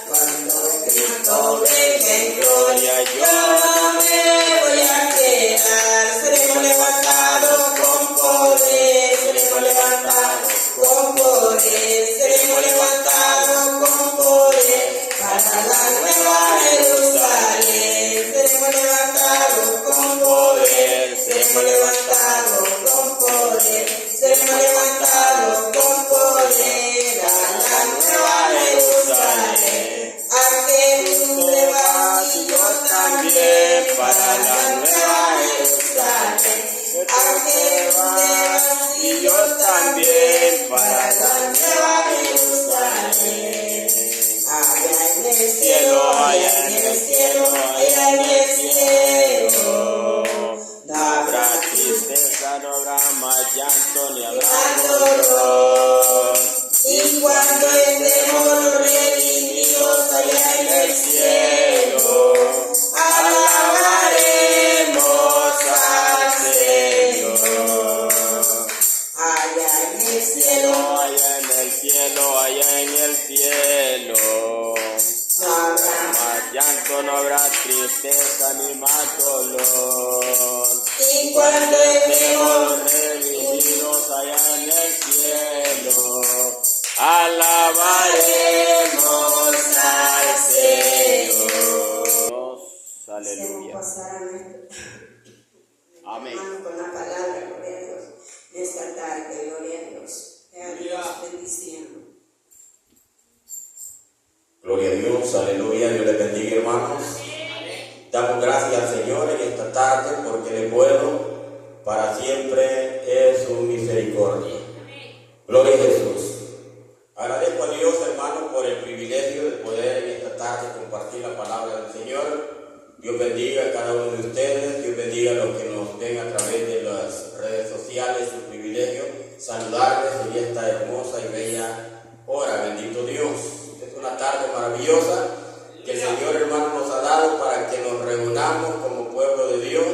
Cuando Cristo venga en gloria, yo no me voy a quedar. Seremos levantados con poder, seremos levantados con poder, seremos levantados con poder para la nueva Jerusalén. Seremos levantados con poder, seremos levantados con poder, seremos levantados con poder a la nueva Jerusalén. A Jesús vas y yo también para la nueva Jerusalén. A Jesús vas y yo también para la nueva Jerusalén. Allá en el cielo, allá en el cielo, allá en el cielo. No habrá tristeza, no habrá más llanto, ni habrá dolor. Y cuando estemos redimidos allá en el cielo, alabaremos al Señor. Allá en el cielo, allá en el cielo, allá en el cielo. No habrá más llanto, no habrá tristeza, ni más dolor. Y cuando estemos redimidos allá en el cielo, alabaremos al Señor. Aleluya. Pasar a nuestro amén. Con la palabra, gloria a Dios. De esta tarde, gloria a Dios. Sea Dios bendiciendo. Gloria a Dios, aleluya. Dios les bendiga, hermanos. Damos gracias al Señor en esta tarde porque Él es bueno, para siempre es su misericordia. Gloria a Jesús. Agradezco a Dios, hermanos, por el privilegio de poder en esta tarde compartir la palabra del Señor. Dios bendiga a cada uno de ustedes, Dios bendiga a los que nos ven a través de las redes sociales, su privilegio, saludarles en esta hermosa y bella hora. Bendito Dios. Es una tarde maravillosa que el Señor, hermano, nos ha dado para que nos reunamos como pueblo de Dios,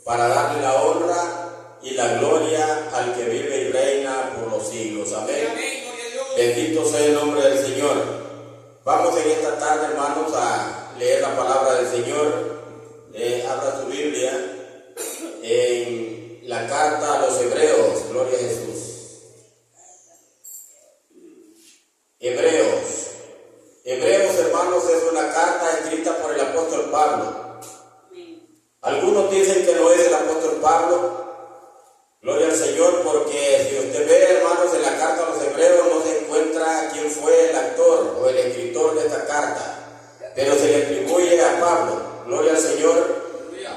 para darle la honra y la gloria al que vive y reina por los siglos. Amén. Bendito sea el nombre del Señor. Vamos en esta tarde, hermanos, a leer la palabra del Señor. Abra su Biblia en la carta a los Hebreos. Gloria a Jesús. Hebreos, hermanos, es una carta escrita por el apóstol Pablo. Algunos dicen que no es el apóstol Pablo. Gloria al Señor, porque si usted ve, hermanos, en la carta a los Hebreos no se encuentra quién fue el actor o el escritor de esta carta, pero se le atribuye a Pablo. Gloria al Señor,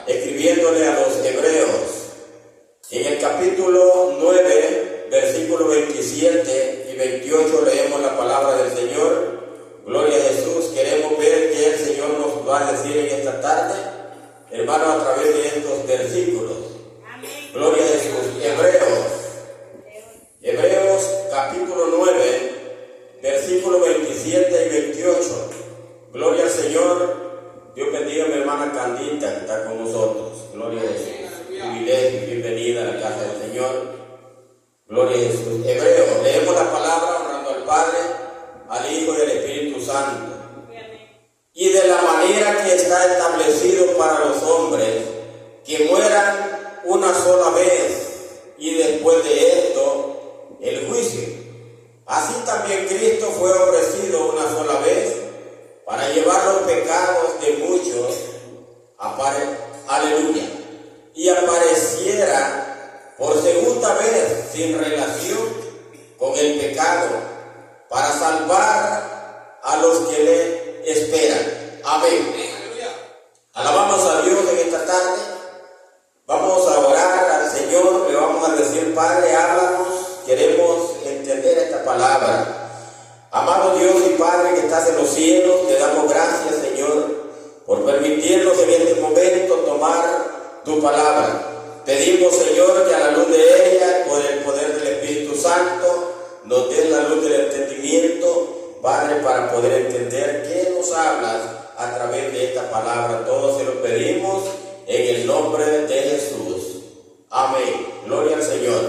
escribiéndole a los Hebreos. En el capítulo 9, versículos 27 y 28 leemos la palabra del Señor. Gloria a Jesús. Queremos ver qué el Señor nos va a decir en esta tarde, hermanos, a través de estos versículos. Gloria a Jesús. Hebreos capítulo 9, versículos 27 y 28. Gloria al Señor. Dios bendiga a mi hermana Candita que está con nosotros. Gloria a Jesús. Privilegio, bienvenida a la casa del Señor. Gloria a Jesús. Hebreos, leemos la palabra honrando al Padre, al Hijo y al Espíritu Santo. Y de la manera que está establecido para los hombres que mueran una sola vez y después de esto el juicio. Así también Cristo fue ofrecido una sola vez para llevar los pecados de muchos, aleluya, y apareciera por segunda vez sin relación con el pecado para salvar a los que le esperan. Amén. Alabamos a Dios en esta tarde. Vamos a orar al Señor, le vamos a decir: Padre, háblanos, queremos entender esta palabra. Amado Dios y Padre que estás en los cielos, te damos gracias, Señor, por permitirnos en este momento tomar tu palabra. Pedimos, Señor, que a la luz de ella, por el poder del Espíritu Santo, nos des la luz del entendimiento, Padre, para poder entender qué nos hablas a través de esta palabra. Todo se lo pedimos en el nombre de Jesús. Amén. Gloria al Señor.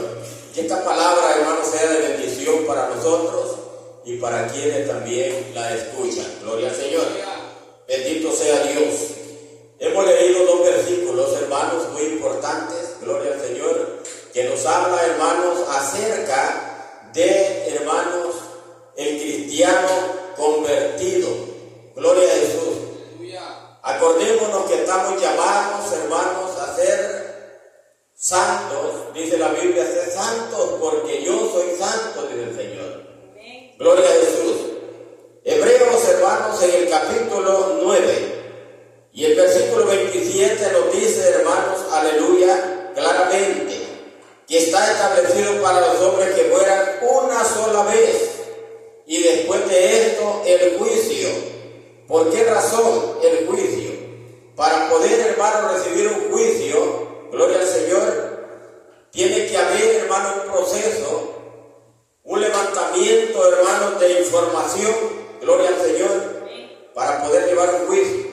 Que esta palabra, hermanos, sea de bendición para nosotros. y para quienes también la escuchan. Gloria al Señor. Bendito sea Dios. Hemos leído dos versículos, hermanos, muy importantes, gloria al Señor, que nos habla, hermanos, acerca de, hermanos, el cristiano convertido. Gloria a Jesús. Acordémonos que estamos llamados, hermanos, a ser santos. Dice la Biblia, ser santos porque yo soy santo, dice el Señor. Gloria a Jesús. Hebreos, hermanos, en el capítulo 9 y el versículo 27 nos dice, hermanos, aleluya, claramente, que está establecido para los hombres que mueran una sola vez y después de esto el juicio. ¿Por qué razón el juicio? Para poder, hermanos, recibir un juicio, gloria al Señor, tiene que haber, hermanos, un proceso, un levantamiento, hermanos, de información, gloria al Señor, para poder llevar un juicio.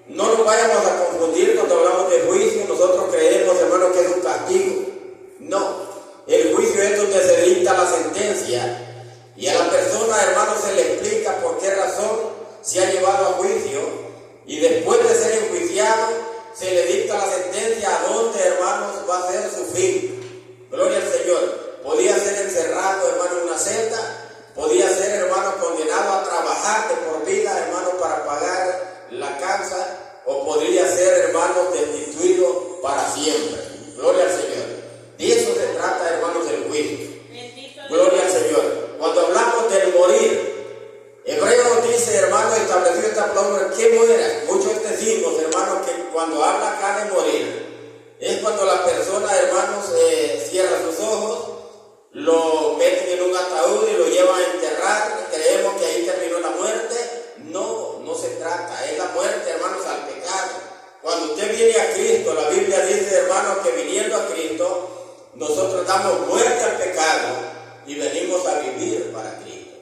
No nos vayamos a confundir cuando hablamos de juicio. Nosotros creemos, hermanos, que es un castigo. No, el juicio es donde se dicta la sentencia y a la persona, hermanos, se le explica por qué razón se ha llevado a juicio, y después de ser enjuiciado se le dicta la sentencia a dónde, hermanos, va a ser su fin. Gloria al Señor. Podía ser encerrado, hermano, en una celda, podía ser, hermano, condenado a trabajar de por vida, hermano, para pagar la casa, o podría ser, hermanos, destituido para siempre. Gloria al Señor. De eso se trata, hermanos, del juicio. Gloria al Señor. Cuando hablamos del morir, Hebreo dice, hermanos, estableció esta palabra, que muera. Muchos decimos, hermanos, que cuando habla acá de morir, es cuando la persona, hermanos, cierra sus ojos, lo meten en un ataúd y lo llevan a enterrar. Creemos que ahí terminó la muerte. No, no se trata, es la muerte, hermanos, al pecado. Cuando usted viene a Cristo, la Biblia dice, hermanos, que viniendo a Cristo, nosotros damos muerte al pecado y venimos a vivir para Cristo.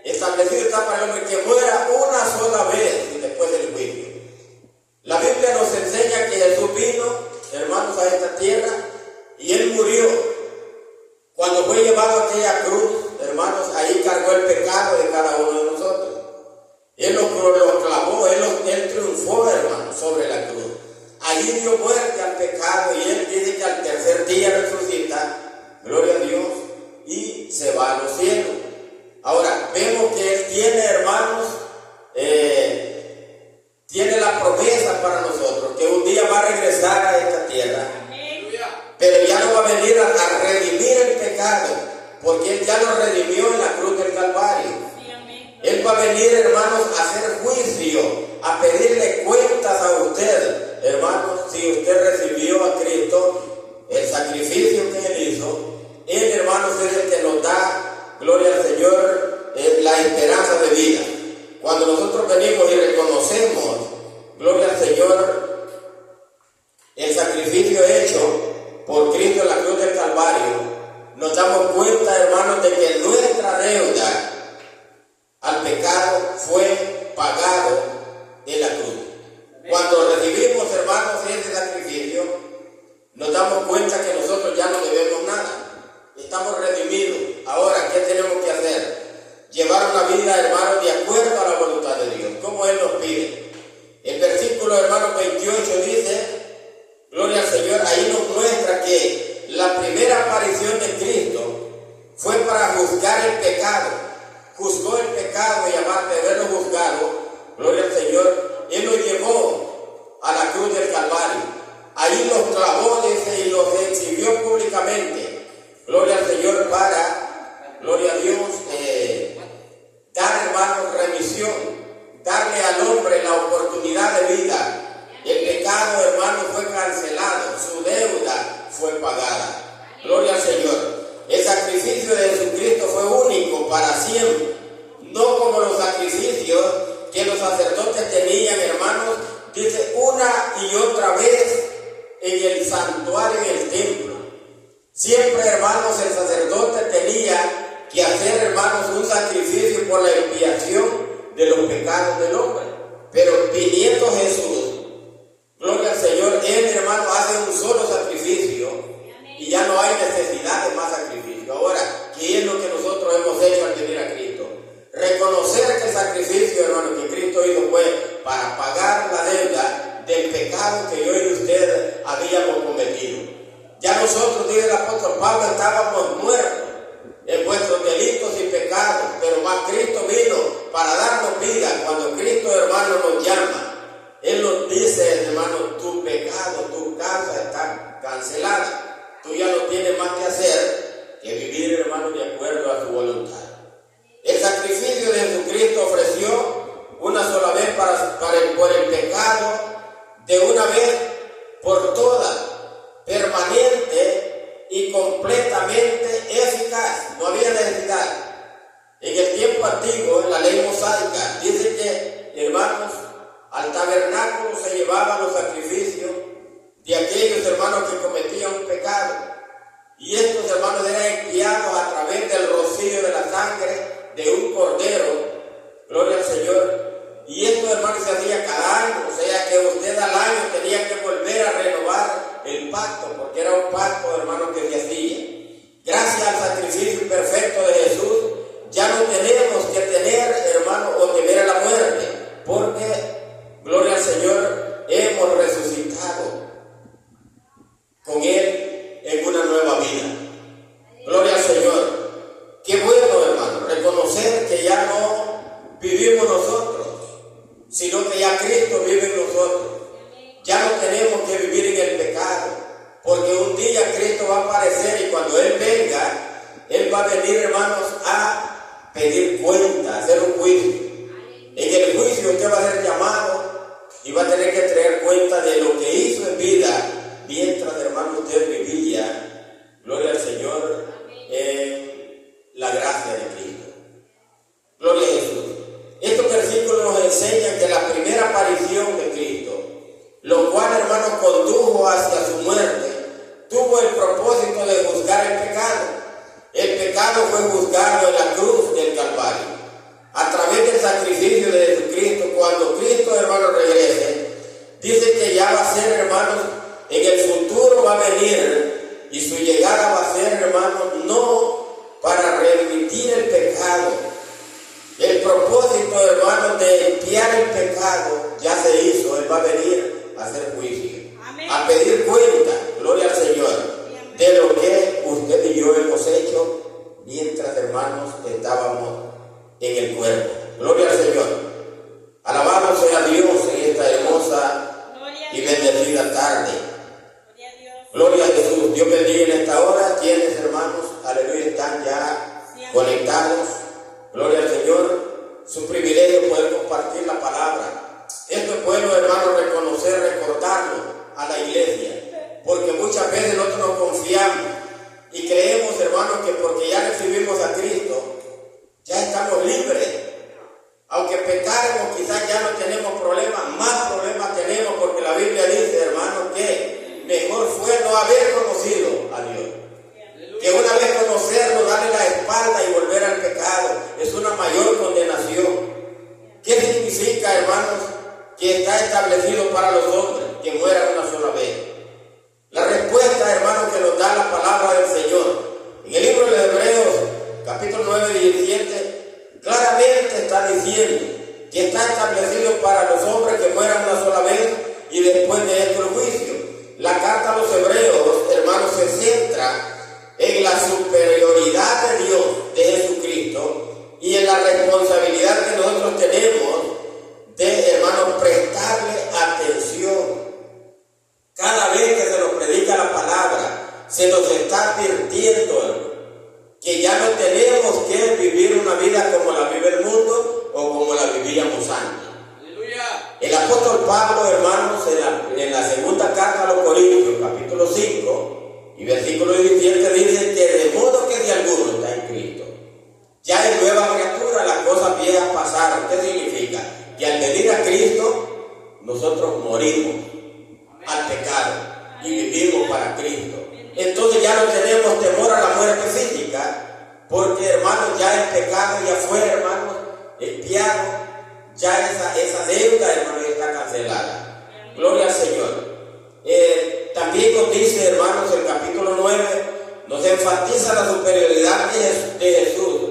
Establecido está para el hombre que muera una sola vez y después del juicio. La Biblia nos enseña que Jesús vino, hermanos, a esta tierra y Él murió. Cuando fue llevado a aquella cruz, hermanos, ahí cargó el pecado de cada uno de nosotros. Él lo clavó, Él triunfó, hermanos, sobre la cruz. Allí dio muerte al pecado y Él dice que al tercer día resucita, gloria a Dios, y se va a los cielos. Ahora, vemos que Él tiene, hermanos, tiene la promesa para nosotros, que un día va a regresar a esta tierra. Pero ya no va a venir a redimir el pecado, porque Él ya lo redimió en la cruz del Calvario. Él va a venir, hermanos, a hacer juicio, a pedirle cuentas a usted, hermanos, si usted recibió a Cristo, el sacrificio que Él hizo. Él, hermanos, es el que nos da, gloria al Señor, la esperanza de vida. Cuando nosotros venimos y reconocemos, gloria al Señor, el sacrificio hecho por Cristo en la cruz del Calvario, nos damos cuenta, hermanos, de que nuestra deuda al pecado fue pagado en la cruz. Cuando recibimos, hermanos, ese sacrificio, nos damos cuenta que nosotros ya no debemos nada. Estamos redimidos. Ahora, ¿qué tenemos que hacer? Llevar una vida, hermanos, de acuerdo a la voluntad de Dios, como Él nos pide. El versículo, hermanos, 28 dice, gloria al Señor, ahí nos muestra que la primera aparición de Cristo fue para juzgar el pecado. Juzgó el pecado y aparte de haberlo juzgado, gloria al Señor, Él lo llevó a la cruz del Calvario. Ahí los clavó, dice, y los exhibió públicamente. Gloria al Señor para, gloria a Dios, dar, hermanos, remisión, darle al hombre la oportunidad de vida. El pecado, hermanos, fue cancelado, su deuda fue pagada. Gloria al Señor. El sacrificio de Jesucristo fue único para siempre, no como los sacrificios que los sacerdotes tenían, hermanos, dice, una y otra vez en el santuario, en el templo. Siempre, hermanos, el sacerdote tenía que hacer, hermanos, un sacrificio por la expiación de los pecados del hombre. Pero viniendo Jesús, gloria al Señor, Él, hermano, hace un solo sacrificio y ya no hay necesidad de más sacrificio. Ahora, ¿qué es lo que nosotros hemos hecho al venir a Cristo? para pagar la deuda del pecado que yo y usted habíamos cometido. Ya nosotros, dice el apóstol Pablo, estábamos muertos en vuestros delitos y pecados, pero más Cristo vino para darnos vida. Cuando Cristo, hermano, nos llama, Él nos dice, hermano, tu pecado, tu causa está cancelada. Tú ya no tienes más que hacer que vivir, hermano, de acuerdo a su voluntad. El sacrificio de Jesucristo ofreció una sola vez por el pecado, de una vez por todas, permanente y completamente eficaz. No había necesidad. En el tiempo antiguo, en la ley mosaica, dice que, hermanos, al tabernáculo se llevaban los sacrificios de aquellos hermanos que cometían un pecado. Y estos hermanos eran expiados a través del rocío de la sangre de un cordero. Gloria al Señor. Y esto, hermanos, se hacía cada año. O sea que usted al año tenía que volver a renovar el pacto, porque era un pacto, hermanos, que se hacía. Gracias al sacrificio perfecto de Jesús, ya no tenemos que tener, hermano, o temer a la muerte, porque, gloria al Señor, hemos resucitado con Él en una nueva vida. Gloria al Señor. Qué bueno, hermano, reconocer que ya no vivimos nosotros, sino que ya Cristo vive en nosotros. Ya no tenemos que vivir en el pecado, porque un día Cristo va a aparecer y cuando Él venga, Él va a venir, hermanos, a pedir cuenta, a hacer un juicio. En el juicio usted va a ser llamado y va a tener que traer cuenta de lo que hizo en vida, mientras, hermano, usted vivía, gloria al Señor, en la gracia de Cristo. Gloria a Jesús. Estos versículos nos enseñan que la primera aparición de Cristo, lo cual, hermano, condujo hacia su muerte, tuvo el propósito de juzgar el pecado. El pecado fue juzgado en la cruz del Calvario. A través del sacrificio de Jesucristo, cuando Cristo, hermano, regrese, dice que ya va a ser, hermanos, en el futuro va a venir y su llegada va a ser, hermanos, no para remitir el pecado. El propósito, hermanos, de expiar el pecado ya se hizo. Él va a venir a hacer juicio. Amén. A pedir cuenta, gloria al Señor, de lo que usted y yo hemos hecho mientras, hermanos, estábamos en el cuerpo. Gloria al Señor. Alabado sea Dios en esta hermosa y bendecida tarde. Gloria a Jesús. Dios bendiga en esta hora. Quienes, hermanos, aleluya, están ya conectados. Gloria al Señor. Su privilegio poder compartir la palabra. Esto es bueno, hermano, reconocer, recordarlo a la iglesia, porque muchas veces nosotros nos confiamos y creemos, hermano, que porque ya recibimos a Cristo ya estamos libres. Aunque pecáramos, quizás ya no tenemos problemas, más problemas tenemos, porque la Biblia dice, hermano, que mejor fue no haber conocido a Dios que una vez conocerlo, darle la espalda y volver al pecado. Es una mayor condenación. ¿Qué significa, hermanos, que está establecido para los hombres que mueran una sola vez? La respuesta, hermanos, que nos da la palabra del Señor en el libro de Hebreos, capítulo 9, 17, claramente está diciendo que está establecido para los hombres que mueran una sola vez y después de esto el juicio. La carta a los Hebreos, hermanos, se centra en la superioridad de Dios, de Jesucristo, y en la responsabilidad que nosotros tenemos de, hermanos, prestarle atención. Cada vez que se nos predica la palabra, se nos está advirtiendo que ya no tenemos que vivir una vida como la vive el mundo o como la vivíamos antes. ¡Aleluya! El apóstol Pablo, hermanos, en la segunda carta a los Corintios, capítulo 5, y versículo 17 dice que de modo que si alguno está en Cristo, ya es nueva criatura, las cosas viejas pasaron. ¿Qué significa? Que al venir a Cristo, nosotros morimos al pecado y vivimos para Cristo. Entonces ya no tenemos temor a la muerte física, porque, hermanos, ya el pecado ya fue, hermanos, expiado, ya esa deuda, hermanos, está cancelada. Gloria al Señor. También nos dice, hermanos, el capítulo 9, nos enfatiza la superioridad de Jesús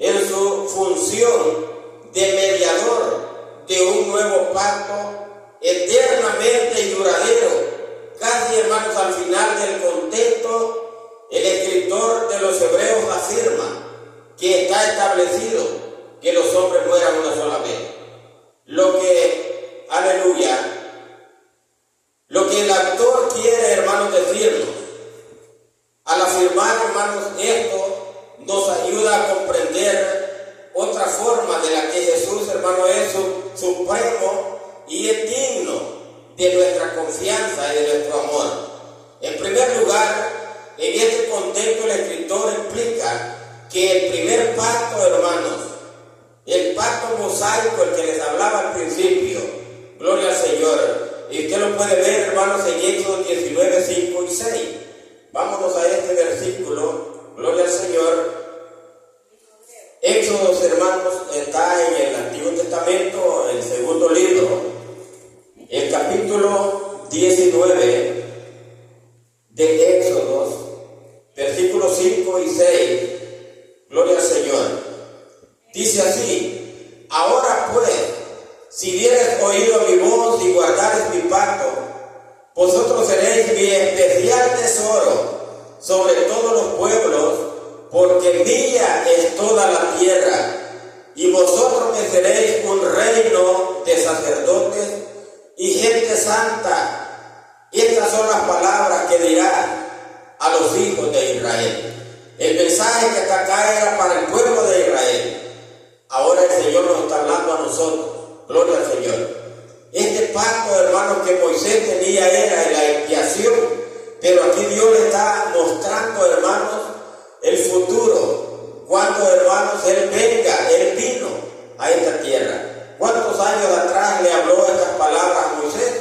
en su función de mediador de un nuevo pacto eternamente y duradero. Casi, hermanos, al final del contexto, el escritor de los Hebreos afirma que está establecido que los hombres mueran una sola vez. Lo que, aleluya, lo que el autor quiere, hermanos, decirnos, al afirmar, hermanos, esto nos ayuda a comprender otra forma de la que Jesús, hermano, es supremo y es digno de nuestra confianza y de nuestro amor. En primer lugar, en este contexto el escritor explica que el primer pacto, hermanos, el pacto mosaico, el que les hablaba al principio, gloria al Señor, y usted lo puede ver, hermanos, en Éxodo 19, 5 y 6. Vámonos a este versículo, gloria al Señor. Éxodo, hermanos, está en el Antiguo Testamento, el segundo libro, el capítulo 19 de Éxodos, versículos 5 y 6, gloria al Señor. Dice así: ahora pues, si dieres oído a mi voz y guardares mi pacto, vosotros seréis mi especial tesoro sobre todos los pueblos, porque mía es toda la tierra, y vosotros me seréis un reino de sacerdotes y gente santa. Estas son las palabras que dirá a los hijos de Israel. El mensaje que está acá era para el pueblo de Israel. Ahora el Señor nos está hablando a nosotros. Gloria al Señor. Este pacto, hermanos, que Moisés tenía era la expiación, pero aquí Dios le está mostrando, hermanos, el futuro. Cuando, hermanos, Él venga, Él vino a esta tierra. ¿Cuántos años atrás le habló estas palabras a Moisés?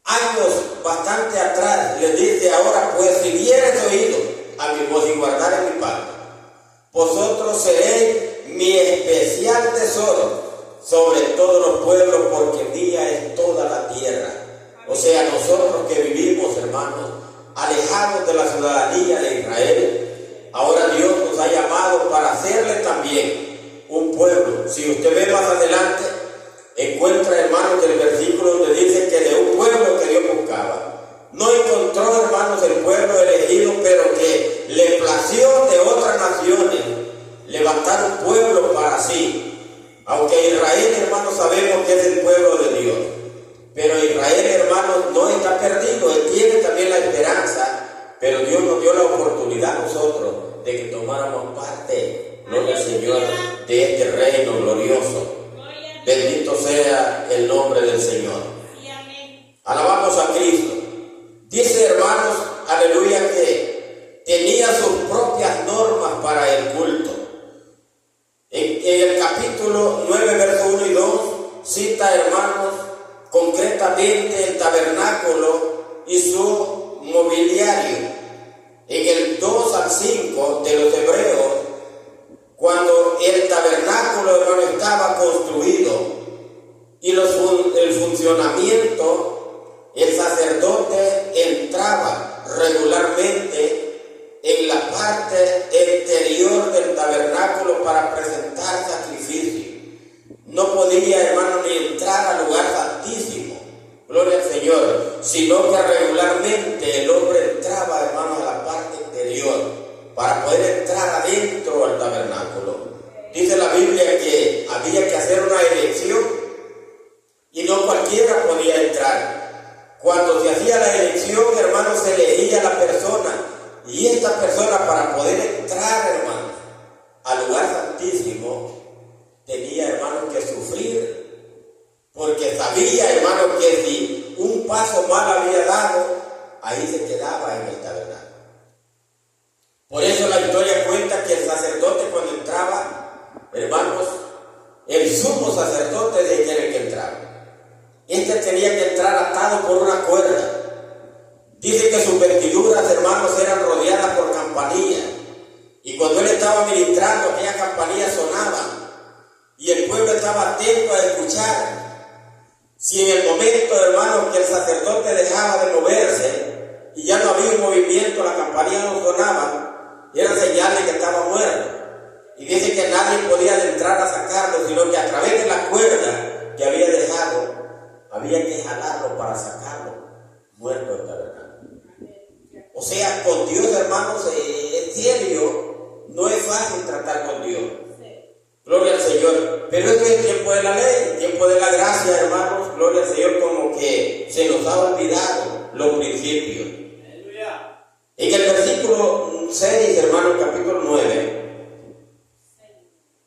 Años bastante atrás. Le dice: ahora pues, si dieres oído a mi voz y guardares mi pacto, vosotros seréis mi especial tesoro sobre todos los pueblos, porque mía es toda la tierra. O sea, nosotros que vivimos, hermanos, alejados de la ciudadanía de Israel, ahora Dios nos ha llamado para hacerle también un pueblo. Si usted ve más adelante, encuentra, hermanos, el versículo donde dice que de un pueblo que Dios buscaba. No encontró, hermanos, el pueblo elegido, pero que le plació de otras naciones levantar un pueblo para sí. Aunque Israel, hermanos, sabemos que es el pueblo de Dios, pero Israel, hermanos, no está perdido. Él tiene también la esperanza, pero Dios nos dio la oportunidad a nosotros de que tomáramos parte, gloria al Señor, de este reino glorioso. Bendito sea el nombre del Señor. Alabamos a Cristo. Dice, hermanos, aleluya, que tenía sus propias normas para el culto. En el capítulo 9, verso 1 y 2, cita, hermanos, concretamente el tabernáculo y su mobiliario. En el 2 al 5 de los Hebreos, cuando el tabernáculo, hermano, estaba construido y el funcionamiento, el sacerdote entraba regularmente en la parte exterior del tabernáculo para presentar sacrificio. No podía, hermano, ni entrar al lugar santísimo, gloria al Señor, sino que regularmente el hombre entraba, hermano, a la parte exterior para poder entrar adentro al tabernáculo. Dice la Biblia que había que hacer una elección y no cualquiera podía entrar. Cuando se hacía la elección, hermano, se elegía la persona. Y esta persona, para poder entrar, hermano, al lugar santísimo, tenía, hermano, que sufrir, porque sabía, hermano, que si un paso mal había dado, ahí se quedaba en el tabernáculo. Por eso la historia cuenta que el sacerdote, cuando entraba, hermanos, el sumo sacerdote de quien el que entraba, este tenía que entrar atado por una cuerda. Dice que sus vestiduras, hermanos, eran rodeadas por campanillas. Y cuando él estaba ministrando, aquellas campanillas sonaban. Y el pueblo estaba atento a escuchar. Si en el momento, hermanos, que el sacerdote dejaba de moverse y ya no había un movimiento, las campanillas no sonaban, era señal de que estaba muerto. Y dice que nadie podía entrar a sacarlo, sino que a través de la cuerda que había que con Dios, hermanos, es serio, no es fácil tratar con Dios. Gloria al Señor. Pero este es el tiempo de la ley, el tiempo de la gracia, hermanos. Gloria al Señor, como que se nos ha olvidado los principios. En el versículo 6, hermanos, capítulo 9,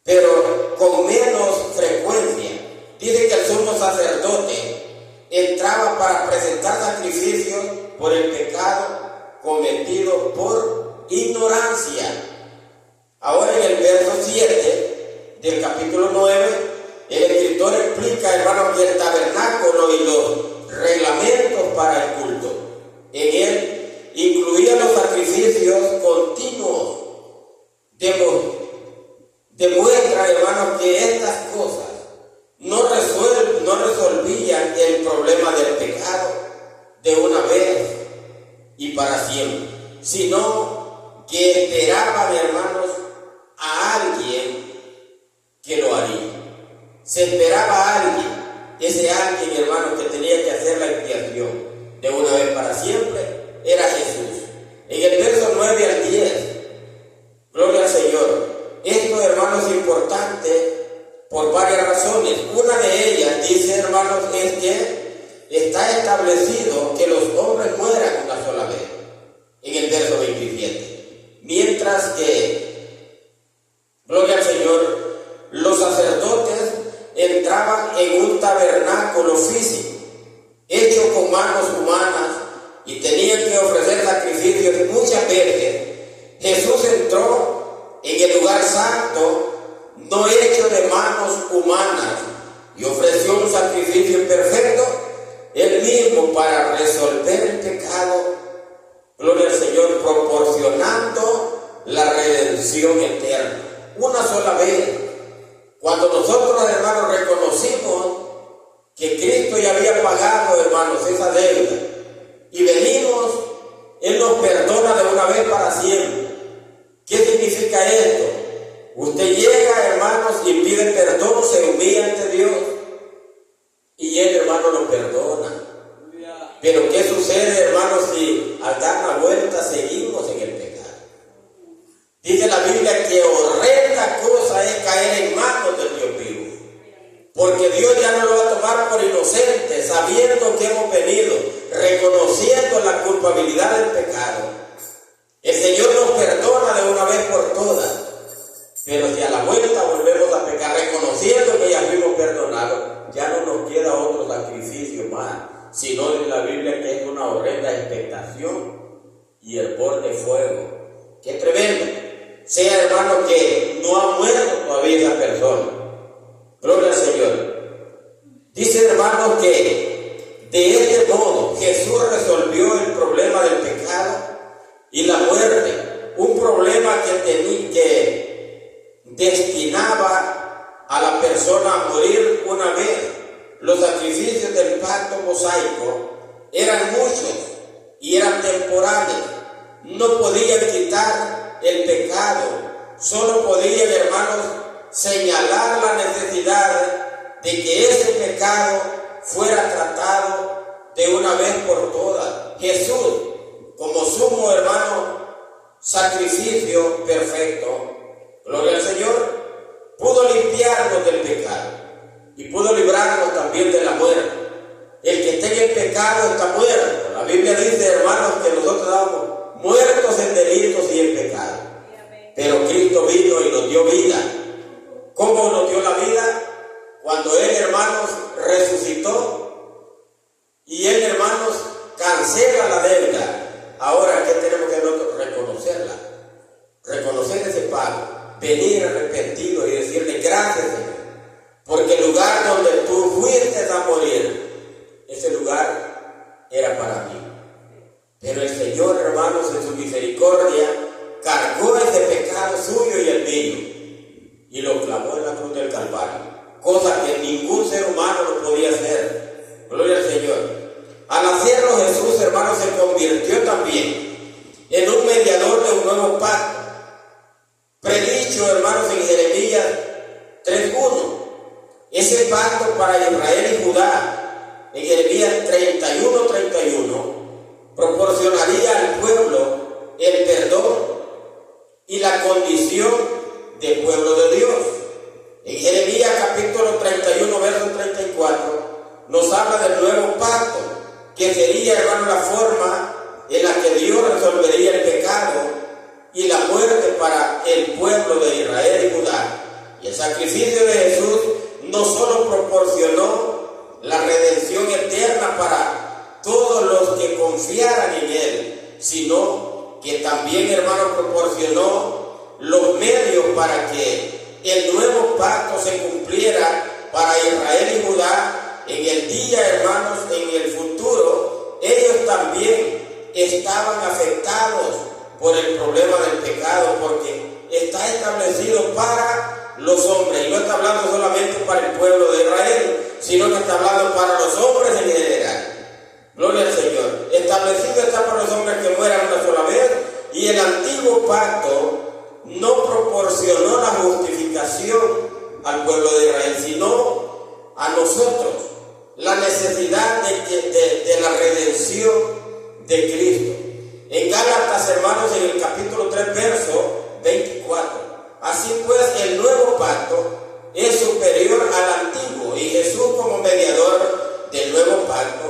pero con menos frecuencia, dice que el sumo sacerdote entraba para presentar sacrificios por el pecado cometido por ignorancia. Ahora en el verso 7 del capítulo 9, el escritor explica, hermanos, que el tabernáculo y los reglamentos para el culto en él incluían los sacrificios continuos. Demuestra, hermanos, que estas cosas no resolvían el problema del pecado de una vez y para siempre, sino que esperaban, hermanos, a alguien que lo haría. Se esperaba a alguien, ese alguien, hermanos, que tenía que hacer la expiación de una vez para siempre, era Jesús. En el verso 9 al 10, gloria al Señor. Esto, hermanos, es importante por varias razones. Una de ellas, dice, hermanos, es que está establecido que los hombres mueran una sola vez, en el verso 27. Mientras que, gloria al Señor, los sacerdotes entraban en un tabernáculo físico, hecho con manos humanas, y tenían que ofrecer sacrificios muchas veces. Jesús entró en el lugar santo, no hecho de manos humanas, y ofreció un sacrificio perfecto, él mismo, para resolver el pecado, gloria al Señor, proporcionando la redención eterna, una sola vez. Cuando nosotros, hermanos, reconocimos que Cristo ya había pagado, hermanos, esa deuda, y venimos, Él nos perdona de una vez para siempre. ¿Qué significa esto? Usted llega, hermanos, y pide perdón, se humilla ante Dios, y Él, hermano, lo perdona. Pero ¿qué sucede, hermanos, si al dar la vuelta seguimos en el pecado? Dice la Biblia que horrenda cosa es caer en manos del Dios vivo, porque Dios ya no lo va a tomar por inocente, sabiendo que hemos venido, reconociendo la culpabilidad del pecado. El Señor nos perdona de una vez por todas, pero si a la vuelta volvemos a pecar, reconociendo que ya fuimos perdonados, ya no nos queda otro sacrificio más, sino en la Biblia que es una horrenda expectación y hervor de fuego. ¡Qué tremendo! Sea, hermano, que no ha muerto todavía esa persona. Gloria al Señor. Dice, hermano, que de este modo Jesús resolvió el problema del pecado y la muerte, un problema que destinaba a la persona a morir una vez. Los sacrificios del pacto mosaico eran muchos y eran temporales, no podían quitar el pecado, solo podían, hermanos, señalar la necesidad de que ese pecado fuera tratado de una vez por todas. Jesús, como sumo, hermano, sacrificio perfecto, gloria al Señor, pudo limpiarnos del pecado y pudo librarnos también de la muerte. El que esté en el pecado está muerto. La Biblia dice, hermanos, que nosotros estamos muertos en delitos y en pecado, pero Cristo vino y nos dio vida. ¿Cómo nos dio la vida? Cuando Él, hermanos, resucitó y Él, hermanos, cancela la deuda. Ahora, ¿qué tenemos que nosotros? Reconocerla, reconocer ese pago, venir arrepentido y decirle gracias, Señor, porque el lugar donde tú fuiste a morir, ese lugar era para mí. Pero el Señor, hermanos, en su misericordia, cargó ese pecado suyo y el mío y lo clavó en la cruz del Calvario, cosa que ningún ser humano lo podía hacer. Gloria al Señor. Al hacerlo, Jesús, hermanos, se convirtió también en un mediador de un nuevo pacto, predicho, hermanos, en Jeremías 3:1. Ese pacto para Israel y Judá, en Jeremías 31:31, proporcionaría al pueblo y la condición del pueblo de Dios. En Jeremías capítulo 31, verso 34, nos habla del nuevo pacto, que sería, hermano, la forma en la que Dios resolvería el pecado y la muerte para el pueblo de Israel y Judá. Y el sacrificio de Jesús no solo proporcionó la redención eterna para todos los que confiaran en Él, sino que también, hermano, proporcionó los medios para que el nuevo pacto se cumpliera para Israel y Judá en el día, hermanos, en el futuro. Ellos también estaban afectados por el problema del pecado, porque está establecido para los hombres, y no está hablando solamente para el pueblo de Israel, sino que está hablando para los hombres en general. Gloria al Señor. Establecido está para los hombres que mueran una sola vez, y el antiguo pacto no proporcionó la justificación al pueblo de Israel, sino a nosotros, la necesidad de la redención de Cristo. En Gálatas, hermanos, en el capítulo 3, verso 24. Así pues, el nuevo pacto es superior al antiguo, y Jesús, como mediador del nuevo pacto,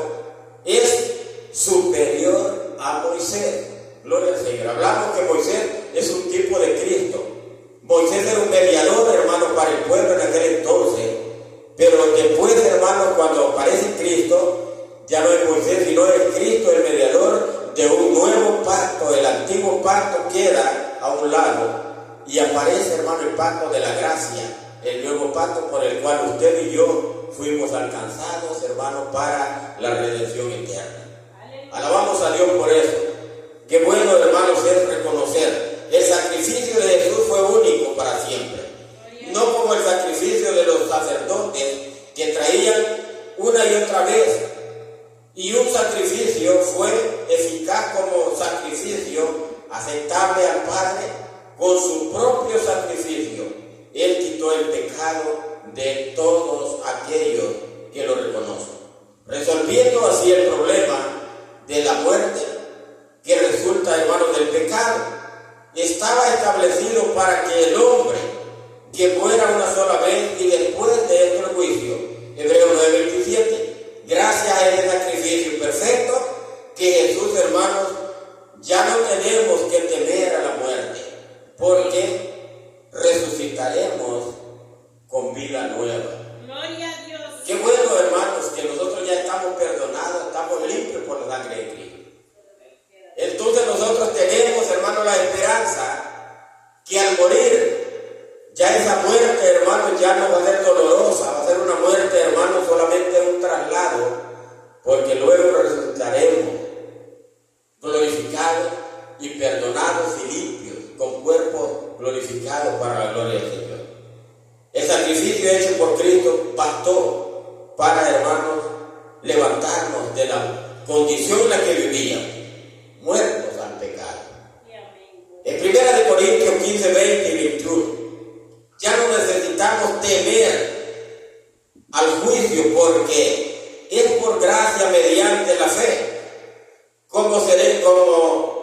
es superior a Moisés. Gloria al Señor. Hablamos que Moisés es un tipo de Cristo. Moisés era un mediador, hermano, para el pueblo en aquel entonces. Pero después, hermanos, cuando aparece Cristo, ya no es Moisés, sino es Cristo el mediador de un nuevo pacto. El antiguo pacto queda a un lado y aparece, hermano, el pacto de la gracia, el nuevo pacto por el cual usted y yo fuimos alcanzados, hermano, para la redención eterna. Alabamos a Dios por eso. Qué bueno, hermanos, es reconocer el sacrificio de Jesús fue único para siempre. No como el sacrificio de los sacerdotes que traían una y otra vez. Y un sacrificio fue eficaz como sacrificio aceptable al Padre con su propio sacrificio. Él quitó el pecado de todos aquellos que lo reconocen, resolviendo así el problema de la muerte que resulta, hermanos, del pecado. Estaba establecido para que el hombre que muera una sola vez y después de este juicio, Hebreos 9:27, gracias a ese sacrificio perfecto, que Jesús, hermanos, ya no tenemos que temer a la muerte, porque resucitaremos con vida nueva. Gloria a Dios. Qué bueno, hermanos, que nosotros ya estamos perdonados, estamos limpios por la sangre de Cristo. Entonces nosotros tenemos, hermanos, la esperanza que al morir, ya esa muerte, hermanos, ya no va a ser dolorosa, va a ser una muerte, hermanos, solamente un traslado, porque luego resucitaremos glorificados y perdonados y limpios, con cuerpos glorificados para la gloria del Señor. El sacrificio hecho por Cristo bastó para, hermanos, levantarnos de la condición en la que vivíamos, muertos al pecado. En 1 Corintios 15, 20 y 21, ya no necesitamos temer al juicio, porque es por gracia mediante la fe como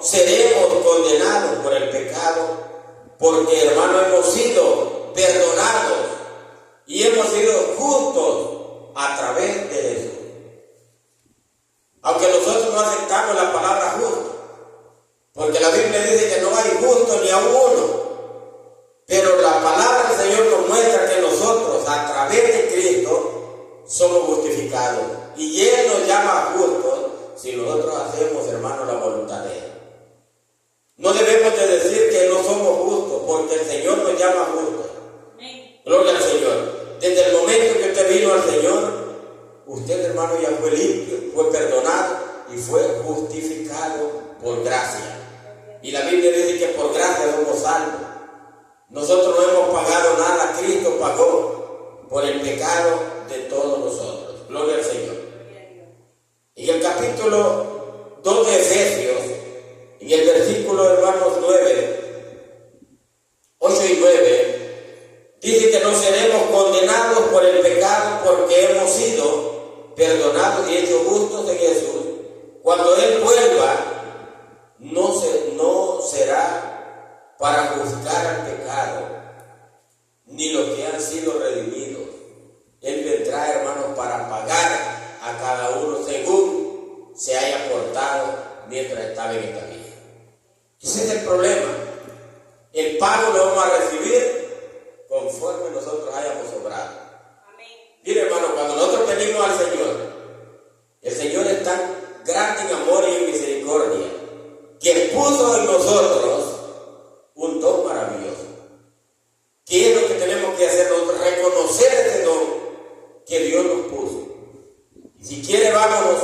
seremos condenados por el pecado, porque, hermanos, hemos sido perdonados y hemos sido justos a través de Jesús. Aunque nosotros no aceptamos la palabra justo, porque la Biblia dice que no hay justo ni a uno, pero la palabra del Señor nos muestra que nosotros, a través de Cristo, somos justificados, y Él nos llama justos si nosotros hacemos, hermanos, la voluntad de Él. No debemos de decir que no somos justos, porque el Señor nos llama justos. Gloria al Señor. Desde el momento que usted vino al Señor, usted, hermano, ya fue limpio, fue perdonado y fue justificado por gracia. Y la Biblia dice que por gracia somos salvos. Nosotros no hemos pagado nada, Cristo pagó por el pecado de todos nosotros. Gloria al Señor. En el capítulo 2 de Efesios, en el versículo, hermanos, 8 y 9, dice que no seremos condenados por el pecado, porque hemos sido perdonados y hechos justos en Jesús. Cuando Él vuelva, no será para juzgar al pecado, ni los que han sido redimidos. Él vendrá, hermanos, para pagar a cada uno según se haya portado mientras estaba en esta vida. Ese es el problema. El pago lo vamos a recibir conforme nosotros hayamos obrado. Mire, hermano, cuando nosotros venimos al Señor, el Señor es tan grande en amor y en misericordia que puso en nosotros un don maravilloso. ¿Qué es lo que tenemos que hacer nosotros? Reconocer ese don que Dios nos puso. Y si quiere, vámonos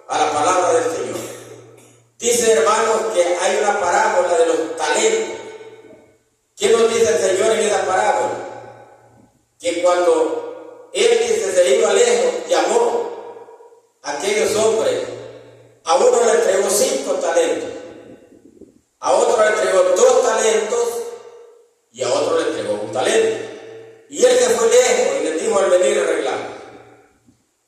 a la palabra del Señor. Dice, hermanos, que hay una parábola de los talentos. ¿Qué nos dice el Señor en esa parábola? Que cuando Él dice se iba lejos, llamó a aquellos hombres. A uno le entregó 5 talentos, a otro le entregó 2 talentos y a otro le entregó 1 talento. Y él se fue lejos y les dijo al venir a arreglar.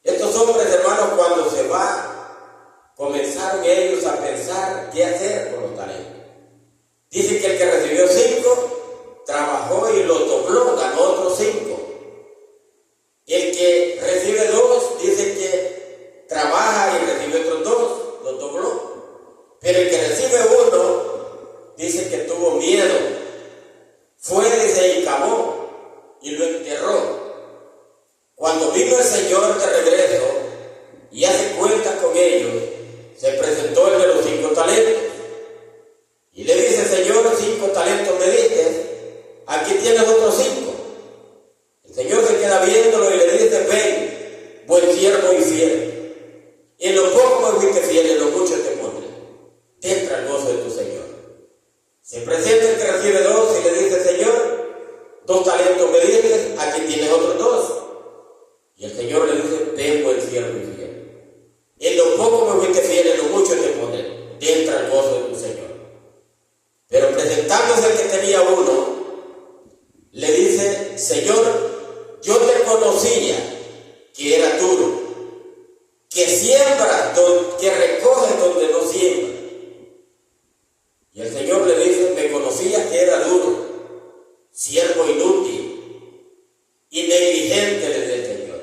Estos hombres, hermanos, cuando se va, comenzaron ellos a pensar qué hacer con los talentos. Dice que el que recibió 5 trabajó y lo dobló, ganó otros 5. El que recibe 2 dice que trabaja y recibe otros 2, lo dobló. Pero el que recibe 1 dice que tuvo miedo, fue y se encamó y lo enterró. Cuando vino el Señor de regreso y hace cuentas con ellos, se presentó el de los 5 talentos y le dice: Señor, 5 talentos me diste, aquí tienes otros 5. El Señor se queda viéndolo y le dice: ven, buen siervo y fiel. En lo poco me fuiste fiel, en lo mucho te pondré. Entra el gozo de tu Señor. Se presenta el que recibe 2 y le dice: Señor, 2 talentos me diste, aquí tienes otros 2. Y el Señor le dice: ven, buen siervo y fiel. En lo poco me fuiste fiel, en lo mucho te pondré. Entra el gozo de tu Señor. Pero presentándose el que tenía 1, le dice: Señor, yo te conocía que era duro, que siembras, que recoges donde no siembras. Y el Señor le dice: me conocías que era duro, siervo inútil y negligente, le dice el Señor.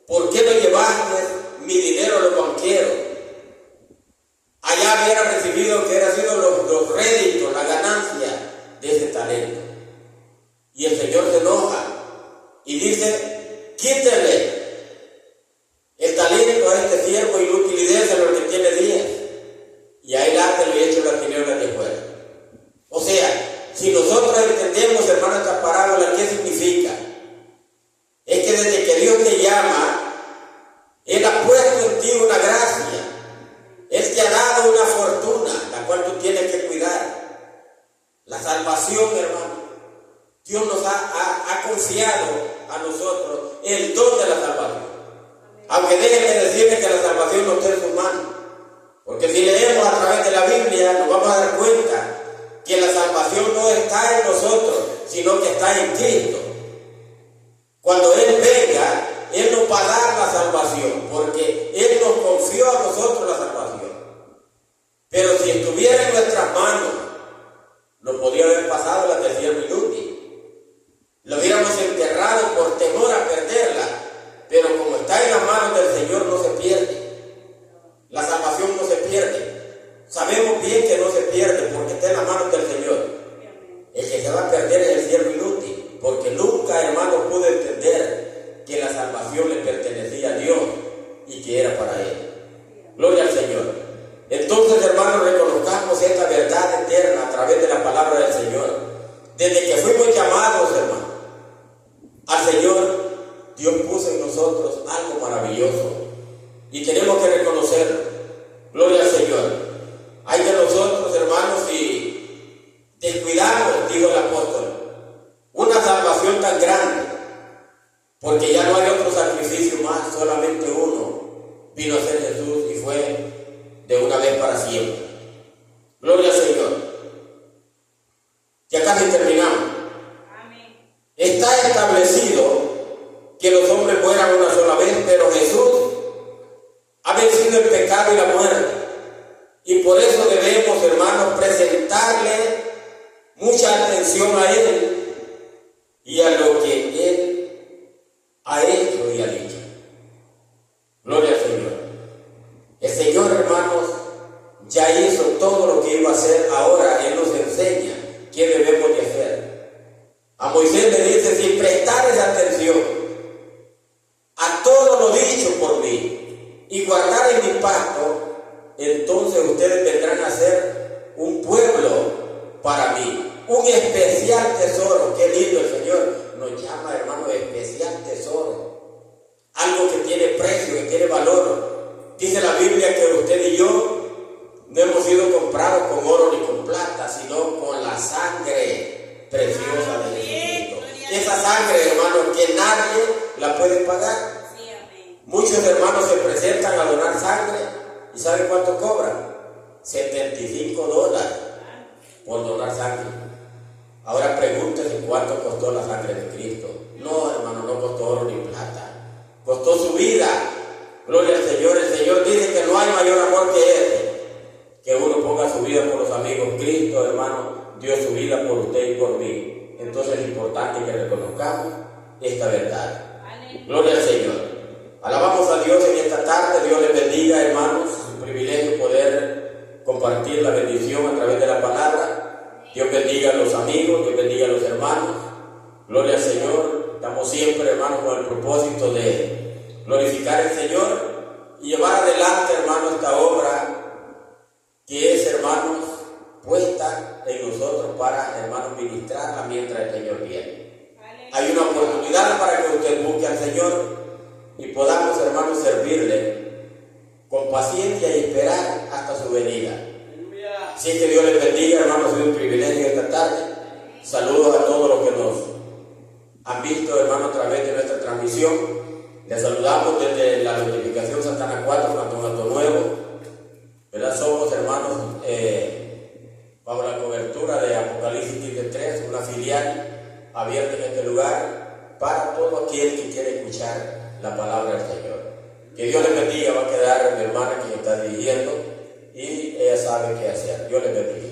¿Por qué no llevaste mi dinero a los banqueros? Allá hubiera recibido que eran sido los réditos, la ganancia de ese talento. Y el Señor se enoja y dice: quítele el talento a este siervo inútil y déselo al que tiene 10. Y ahí látelo y echo las tinieblas de fuera. O sea, si nosotros entendemos, hermano, esta parábola, ¿qué significa? Es que desde que Dios te llama, Él ha puesto en ti una gracia. Él te ha dado una fortuna, la cual tú tienes que cuidar. La salvación, hermano. Dios nos ha confiado a nosotros el don de la salvación. Aunque déjenme decirles que la salvación no está en sus manos. Porque si leemos a través de la Biblia, nos vamos a dar cuenta que la salvación no está en nosotros, sino que está en Cristo. Cuando Él venga, Él nos va a dar la salvación, porque Él nos confió a nosotros la salvación. Pero si estuviera en nuestras manos, nos podría haber pasado la del siervo inútil. Lo hubiéramos enterrado por temor a perderla, pero como está en las manos del Señor, no se pierde. La salvación no se pierde. Sabemos bien que no se pierde porque está en las manos del Señor. El que se va a perder es el siervo inútil, porque nunca, hermano, pudo entender que la salvación le pertenecía a Dios y que era para Él. Gloria al Señor. Entonces, hermanos, reconozcamos esta verdad eterna a través de la palabra del Señor. Desde que fuimos llamados, hermano, al Señor, Dios puso en nosotros algo maravilloso y tenemos que reconocerlo. Gloria al Señor. Hay de nosotros, hermanos, si descuidamos, dijo el apóstol, una salvación tan grande, porque ya no hay otro sacrificio más, solamente uno vino a ser Jesús y fue de una vez para siempre. Gloria al Señor. Ya casi terminamos. Está establecido que los hombres mueran una sola vez, pero Jesús ha vencido el pecado y la muerte. Y por eso debemos, hermanos, presentarle mucha atención a Él y a lo que Él ha hecho y ha dicho. Gloria al Señor. El Señor, hermanos, ya hizo todo lo que iba a hacer. Ahora Él nos enseña qué debemos de hacer. A Moisés le dice: si prestares atención a todo lo dicho por mí y guardares mi pacto, entonces ustedes vendrán a ser un pueblo para mí, un especial tesoro. Qué lindo el Señor nos llama, hermano, especial tesoro. Algo que tiene precio, que tiene valor. Dice la Biblia que usted y yo no hemos sido comprados con oro ni con plata, sino con la sangre preciosa de Jesucristo. Esa sangre, hermano, que nadie la puede pagar. Muchos hermanos se presentan a donar sangre y ¿saben cuánto cobran? $75 por donar sangre. Ahora pregúntese cuánto costó la sangre de Cristo. No, hermano, no costó oro ni plata. Costó su vida. Gloria al Señor. El Señor dice que no hay mayor amor que este, que uno ponga su vida por los amigos. Cristo, hermano, dio su vida por usted y por mí. Entonces es importante que reconozcamos esta verdad. Gloria al Señor. Alabamos a Dios en esta tarde. Dios les bendiga, hermanos. Es un privilegio poder compartir la bendición a través de la palabra. Dios bendiga a los amigos, Dios bendiga a los hermanos. Gloria al Señor. Estamos siempre, hermanos, con el propósito de glorificar al Señor y llevar adelante, hermanos, esta obra que es, hermanos, puesta en nosotros para, hermanos, ministrarla mientras el Señor viene. Hay una oportunidad para que usted busque al Señor y podamos, hermanos, servirle con paciencia y esperar hasta su venida. Así que Dios les bendiga, hermanos, es un privilegio esta tarde. Saludos a todos los que nos han visto, hermanos, a través de nuestra transmisión. Les saludamos desde la notificación Santana 4, Campeonato Nuevo. ¿Verdad? Somos, hermanos, bajo la cobertura de Apocalipsis 3, una filial abierta en este lugar para todo aquel que quiere escuchar la palabra del Señor. Que Dios les bendiga. Va a quedar mi hermana quien está dirigiendo y ella sabe qué hacer. Dios les bendiga.